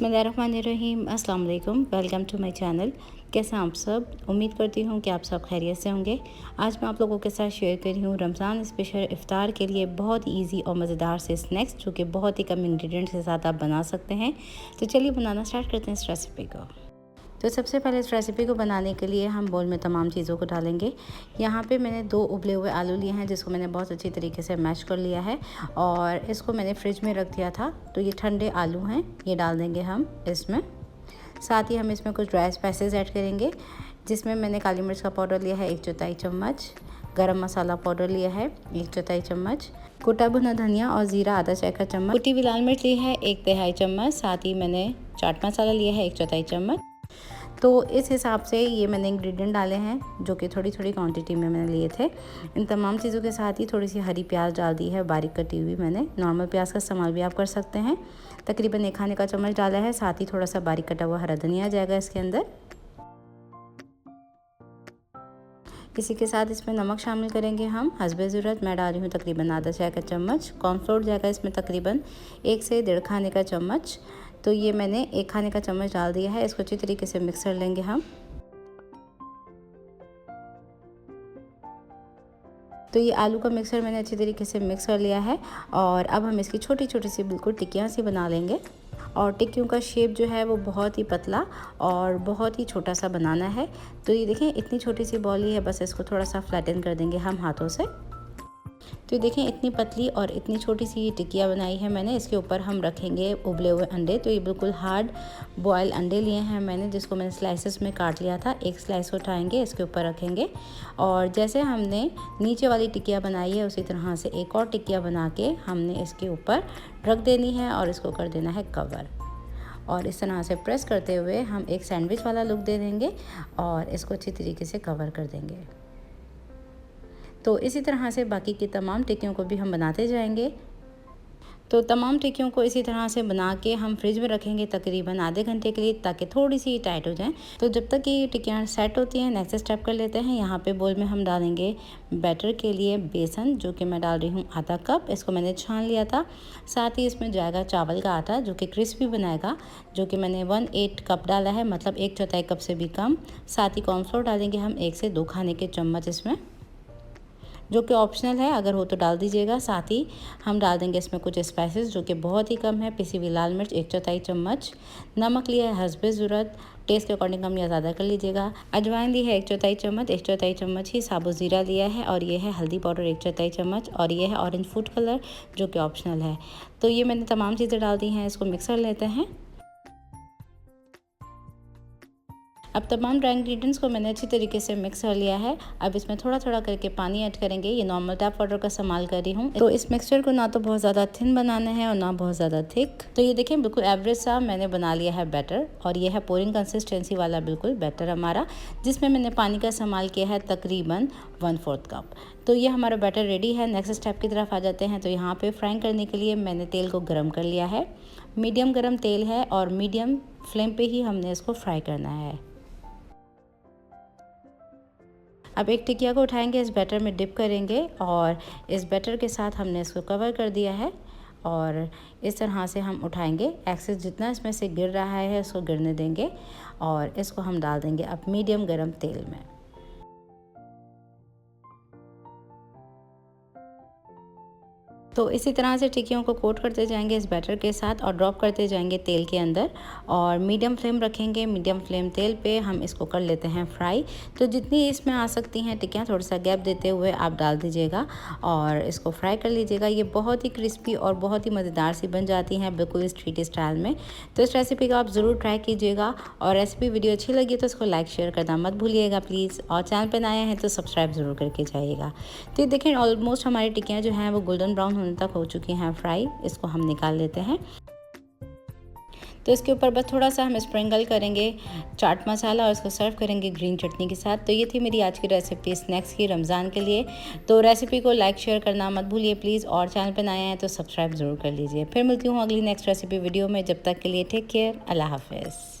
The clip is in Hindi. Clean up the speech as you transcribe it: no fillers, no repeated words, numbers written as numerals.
बिस्मिल्लाहिर्रहमानिर्रहीम, अस्सलाम वालेकुम। Welcome to my channel. कैसे हैं आप सब? उम्मीद करती हूँ कि आप सब खैरियत से होंगे। आज मैं आप लोगों के साथ शेयर कर रही हूँ रमज़ान स्पेशल इफ़्तार के लिए बहुत ही ईजी और मज़ेदार से स्नैक्स, जो कि बहुत ही कम इंग्रेडिएंट्स के साथ आप बना सकते हैं। तो चलिए बनाना स्टार्ट करते हैं इस रेसिपी को। तो सबसे पहले इस रेसिपी को बनाने के लिए हम बोल में तमाम चीज़ों को डालेंगे। यहाँ पे मैंने 2 उबले हुए आलू लिए हैं, जिसको मैंने बहुत अच्छी तरीके से मैश कर लिया है और इसको मैंने फ्रिज में रख दिया था। तो ये ठंडे आलू हैं, ये डाल देंगे हम इसमें। साथ ही हम इसमें कुछ ड्राई स्पाइसेस ऐड करेंगे, जिसमें मैंने काली मिर्च का पाउडर लिया है 1/4 चम्मच, गरम मसाला पाउडर लिया है 1/4 चम्मच, कुटा भुना धनिया और ज़ीरा आधा चाय का चम्मच, कुटी हुई लाल मिर्च ली है 1/3 चम्मच, साथ ही मैंने चाट मसाला लिया है 1/4 चम्मच। तो इस हिसाब से ये मैंने इंग्रेडिएंट डाले हैं, जो कि थोड़ी थोड़ी क्वांटिटी में मैंने लिए थे। इन तमाम चीज़ों के साथ ही थोड़ी सी हरी प्याज डाल दी है, बारीक कटी हुई। मैंने नॉर्मल प्याज का इस्तेमाल भी आप कर सकते हैं। तकरीबन 1 खाने का चम्मच डाला है। साथ ही थोड़ा सा बारीक कटा हुआ हरा धनिया जाएगा इसके अंदर। इसी के साथ इसमें नमक शामिल करेंगे हम हस्बे ज़रूरत। मैं डाल रही हूँ तकरीबन आधा चाय का चम्मच। कॉर्नफ्लोर जाएगा इसमें तकरीबन 1 से 1.5 खाने का चम्मच। तो ये मैंने 1 खाने का चम्मच डाल दिया है। इसको अच्छी तरीके से मिक्स कर लेंगे हम। तो ये आलू का मिक्सर मैंने अच्छी तरीके से मिक्स कर लिया है और अब हम इसकी छोटी छोटी सी बिल्कुल टिक्कियाँ सी बना लेंगे। और टिक्कियों का शेप जो है वो बहुत ही पतला और बहुत ही छोटा सा बनाना है। तो ये देखें, इतनी छोटी सी बॉल ही है, बस इसको थोड़ा सा फ्लैटन कर देंगे हम हाथों से। तो देखें, इतनी पतली और इतनी छोटी सी ये टिक्कियाँ बनाई है मैंने। इसके ऊपर हम रखेंगे उबले हुए अंडे। तो ये बिल्कुल हार्ड बॉयल अंडे लिए हैं मैंने, जिसको मैंने स्लाइसेस में काट लिया था। एक स्लाइस उठाएंगे, इसके ऊपर रखेंगे और जैसे हमने नीचे वाली टिक्कियाँ बनाई है, उसी तरह से एक और टिक्कियाँ बना के हमने इसके ऊपर रख देनी है और इसको कर देना है कवर। और इस तरह से प्रेस करते हुए हम एक सैंडविच वाला लुक दे देंगे और इसको अच्छी तरीके से कवर कर देंगे। तो इसी तरह से बाकी की तमाम टिक्कियों को भी हम बनाते जाएंगे। तो तमाम टिक्कियों को इसी तरह से बना के हम फ्रिज में रखेंगे तकरीबन आधे घंटे के लिए, ताकि थोड़ी सी टाइट हो जाएं। तो जब तक ये टिक्कियाँ सेट होती हैं, नेक्स्ट स्टेप कर लेते हैं। यहाँ पे बोल में हम डालेंगे बैटर के लिए बेसन, जो कि मैं डाल रही हूँ आधा कप। इसको मैंने छान लिया था। साथ ही इसमें जाएगा चावल का आटा, जो कि क्रिस्पी बनाएगा, जो कि मैंने 1/8 कप डाला है, मतलब 1/4 कप से भी कम। साथ ही कॉर्नफ्लोर डालेंगे हम 1 से 2 खाने के चम्मच इसमें, जो कि ऑप्शनल है, अगर हो तो डाल दीजिएगा। साथ ही हम डाल देंगे इसमें कुछ स्पाइसेस, जो कि बहुत ही कम है। पिसी हुई लाल मिर्च 1/4 चम्मच, नमक लिया है हस्बे ज़रूरत, टेस्ट के अकॉर्डिंग कम या ज़्यादा कर लीजिएगा। अजवाइन ली है 1/4 चम्मच, 1/4 चम्मच ही साबुत ज़ीरा लिया है, और ये है हल्दी पाउडर 1/4 चम्मच, और ये है ऑरेंज फूड कलर, जो कि ऑप्शनल है। तो ये मैंने तमाम चीज़ें डाल दी हैं। इसको मिक्स कर लेते हैं। अब तमाम ड्राई इंग्रेडिएंट्स को मैंने अच्छी तरीके से मिक्स कर लिया है। अब इसमें थोड़ा थोड़ा करके पानी ऐड करेंगे। ये नॉर्मल टैप वाटर का इस्तेमाल कर रही हूँ। तो इस मिक्सचर को ना तो बहुत ज़्यादा थिन बनाना है और ना बहुत ज़्यादा थिक। तो ये देखें, बिल्कुल एवरेज सा मैंने बना लिया है बैटर, और ये है पोरिंग कंसिस्टेंसी वाला बिल्कुल बैटर हमारा, जिसमें मैंने पानी का इस्तेमाल किया है तकरीबन 1/4 कप। तो ये हमारा बैटर रेडी है। नेक्स्ट स्टेप की तरफ आ जाते हैं। तो यहाँ पे फ्राइंग करने के लिए मैंने तेल को गर्म कर लिया है। मीडियम गर्म तेल है और मीडियम फ्लेम पे ही हमने इसको फ्राई करना है। अब एक टिकिया को उठाएंगे, इस बैटर में डिप करेंगे और इस बैटर के साथ हमने इसको कवर कर दिया है। और इस तरह से हम उठाएंगे। एक्सेस जितना इसमें से गिर रहा है उसको गिरने देंगे और इसको हम डाल देंगे अब मीडियम गरम तेल में। तो इसी तरह से टिक्कियों को कोट करते जाएंगे इस बैटर के साथ और ड्रॉप करते जाएंगे तेल के अंदर, और मीडियम फ्लेम रखेंगे। मीडियम फ्लेम तेल पे हम इसको कर लेते हैं फ्राई। तो जितनी इसमें आ सकती हैं टिक्कियाँ, थोड़ा सा गैप देते हुए आप डाल दीजिएगा और इसको फ्राई कर लीजिएगा। ये बहुत ही क्रिस्पी और बहुत ही मज़ेदार सी बन जाती हैं, बिल्कुल स्ट्रीट स्टाइल में। तो इस रेसिपी को आप ज़रूर ट्राई कीजिएगा, और रेसिपी वीडियो अच्छी लगी तो इसको लाइक शेयर करना मत भूलिएगा प्लीज़, और चैनल पर नए हैं तो सब्सक्राइब ज़रूर करके जाइएगा। तो ये देखें, ऑलमोस्ट हमारी टिक्कियाँ जो हैं वो गोल्डन ब्राउन होने तक हो चुकी हैं फ्राई। इसको हम निकाल लेते हैं। तो इसके ऊपर बस थोड़ा सा हम स्प्रिंकल करेंगे चाट मसाला और इसको सर्व करेंगे ग्रीन चटनी के साथ। तो ये थी मेरी आज की रेसिपी स्नैक्स की रमज़ान के लिए। तो रेसिपी को लाइक शेयर करना मत भूलिए प्लीज़, और चैनल पर नए हैं तो सब्सक्राइब ज़रूर कर लीजिए। फिर मिलती हूँ अगली नेक्स्ट रेसिपी वीडियो में। जब तक के लिए टेक केयर, अल्लाह हाफ़िज़।